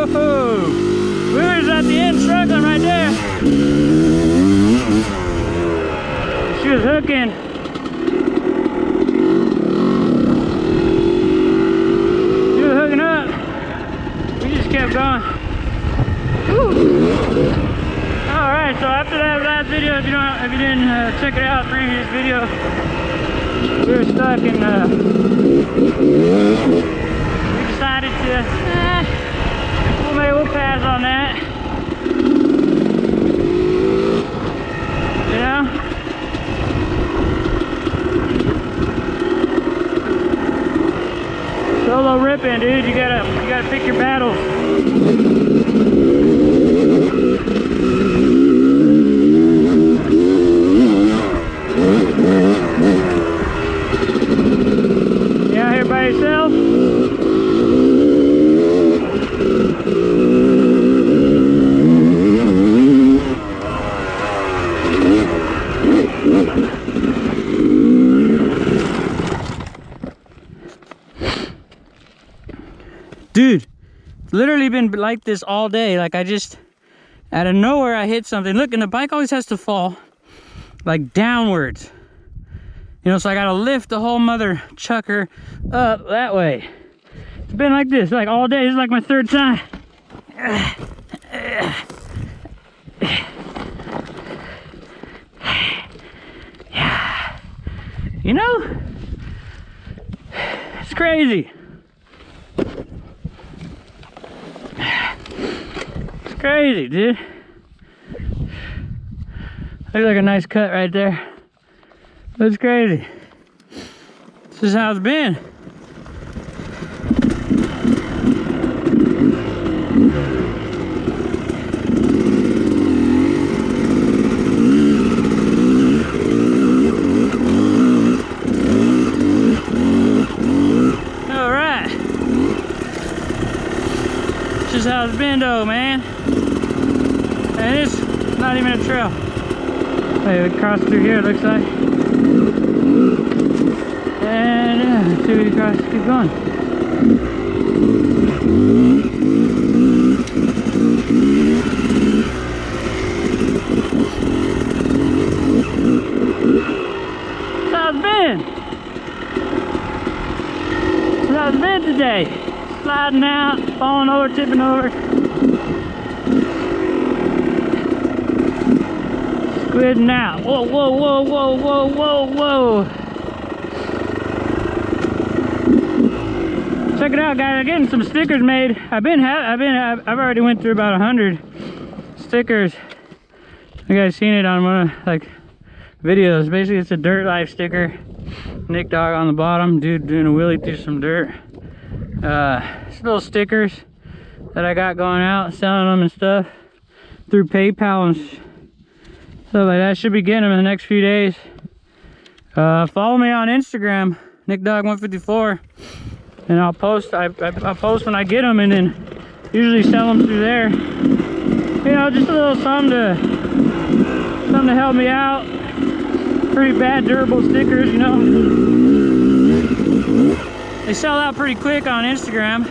Wheeler's at the end struggling right there. She was hooking. She was hooking up. We just kept going. Alright, so after that last video, if you didn't check it out, previous video, we were stuck and we decided to we'll pass on that. You know? Solo ripping, dude. You gotta pick your battles. You out here by yourself? Dude, it's literally been like this all day. Like I just, out of nowhere, I hit something. Look, and the bike always has to fall like downwards. You know, so I gotta lift the whole mother chucker up that way. It's been like this, like all day. This is like my third time. Yeah. You know, it's crazy. It's crazy, dude. Looks like a nice cut right there. That's crazy. This is how it's been. All right. This is how it's been, though, man. And it's not even a trail. Wait, we crossed through here, it looks like. And yeah, let's see if we cross, keep going. That's how it's been. That's how it's been today. Sliding out, falling over, tipping over. Squidding out. Whoa, whoa, whoa, whoa, whoa, whoa, whoa. Check it out, guys. I'm getting some stickers made. I've already went through about 100 stickers. You guys seen it on one of like videos. Basically, it's a dirt life sticker. Nick Dog on the bottom. Dude doing a wheelie through some dirt. It's little stickers that I got going out, selling them and stuff through PayPal and stuff like that. Should be getting them in the next few days. Follow me on Instagram, NickDog154, and I'll post. I post when I get them, and then usually sell them through there. You know, just a little something to help me out. Pretty bad durable stickers, you know. They sell out pretty quick on Instagram.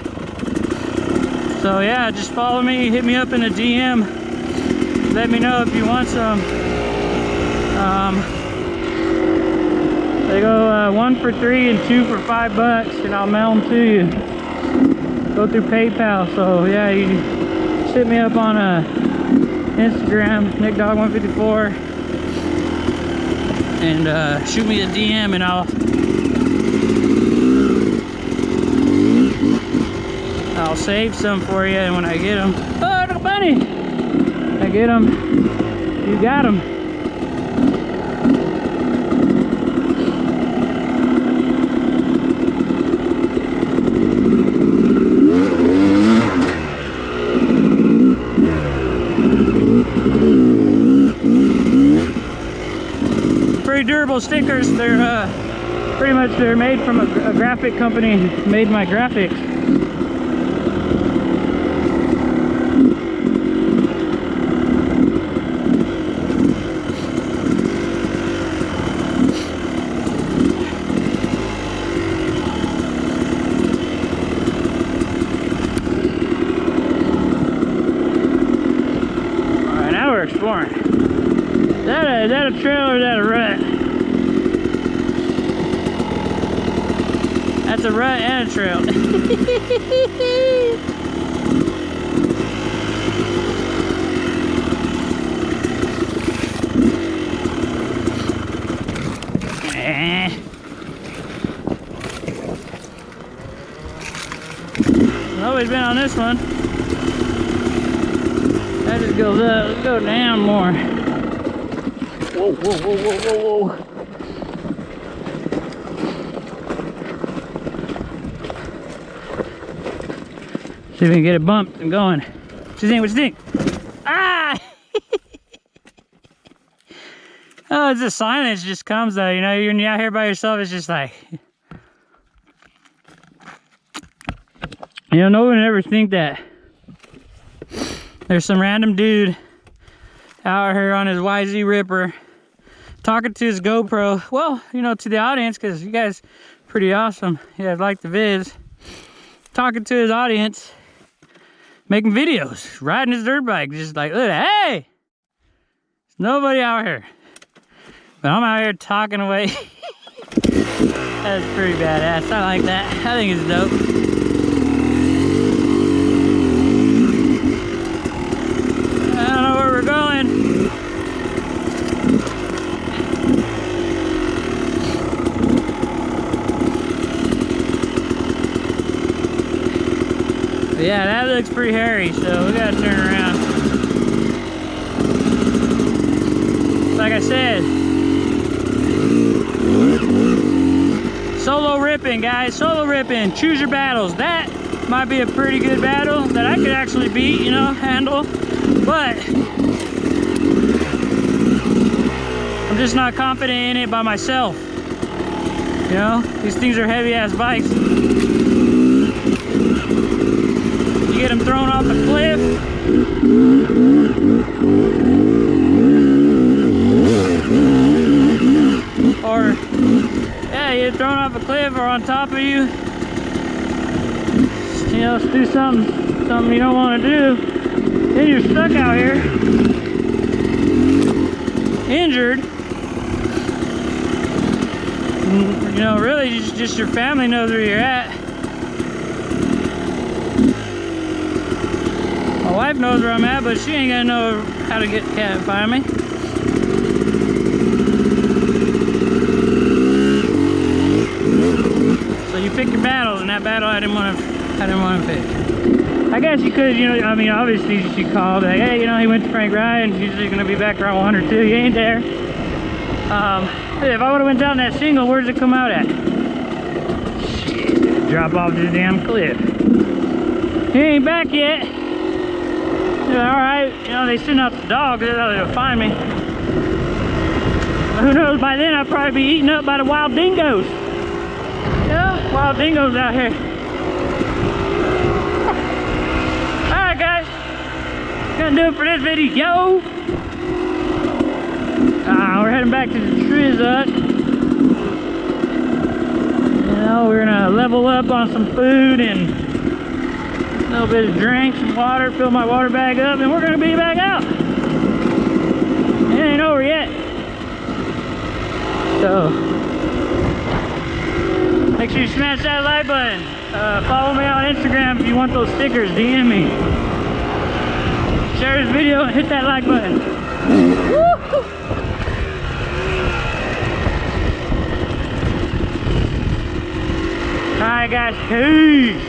So yeah, just follow me, hit me up in a DM. Let me know if you want some. They go 1 for $3 and 2 for $5, and I'll mail them to you. Go through PayPal. So yeah, you just hit me up on Instagram, NickDog154, and shoot me a DM, and I'll save some for you. And when I get them, oh, look, bunny! I get them, you got them. Pretty durable stickers. They're pretty much, they're made from a graphic company, made my graphics. we're exploring. Is that a trail or is that a rut? That's a rut and a trail. Nobody's been on this one. That just goes up. Let's go down more. Whoa, whoa, whoa, whoa, whoa, whoa. See if we can get it bumped and going. What you think? What you think? Ah! Oh, it's the silence just comes though. You know, when you're out here by yourself, it's just like, you know, no one would ever think that there's some random dude out here on his YZ Ripper talking to his GoPro. Well, you know, to the audience, because you guys are pretty awesome. You guys like the vids. Talking to his audience, making videos, riding his dirt bike, just like, look, hey, there's nobody out here. But I'm out here talking away. That's pretty badass. I like that. I think it's dope. I don't know where we're going. But yeah, that looks pretty hairy, so we gotta turn around. Like I said, solo ripping, guys, solo ripping. Choose your battles. That might be a pretty good battle that I could actually beat, you know, handle. But I'm just not confident in it by myself. You know, these things are heavy ass bikes. You get them thrown off the cliff. Or, yeah, you get thrown off a cliff or on top of you. You know, let's do something you don't want to do. Then you're stuck out here, injured. And, you know, really, just your family knows where you're at. My wife knows where I'm at, but she ain't gonna know how to can't find me. So you pick your battles, and that battle I didn't want to pick. I guess you could, you know, I mean, obviously you should call, like, hey, you know, he went to Frank Ryan, he's usually gonna be back around 1 or 2, he ain't there. If I would've went down that single, where does it come out at? Shit, drop off this damn cliff. He ain't back yet. Yeah, alright, you know, they sent out the dogs, they're gonna find me. But who knows, by then I'll probably be eaten up by the wild dingoes. Yeah, wild dingoes out here. Alright guys, gonna do it for this video. We're heading back to the Triz Hut. You know, we're gonna level up on some food and a little bit of drink, some water, fill my water bag up, and we're gonna be back out. It ain't over yet. So, make sure you smash that like button. Follow me on Instagram if you want those stickers, DM me. Share this video and hit that like button. Woo! Alright guys, peace!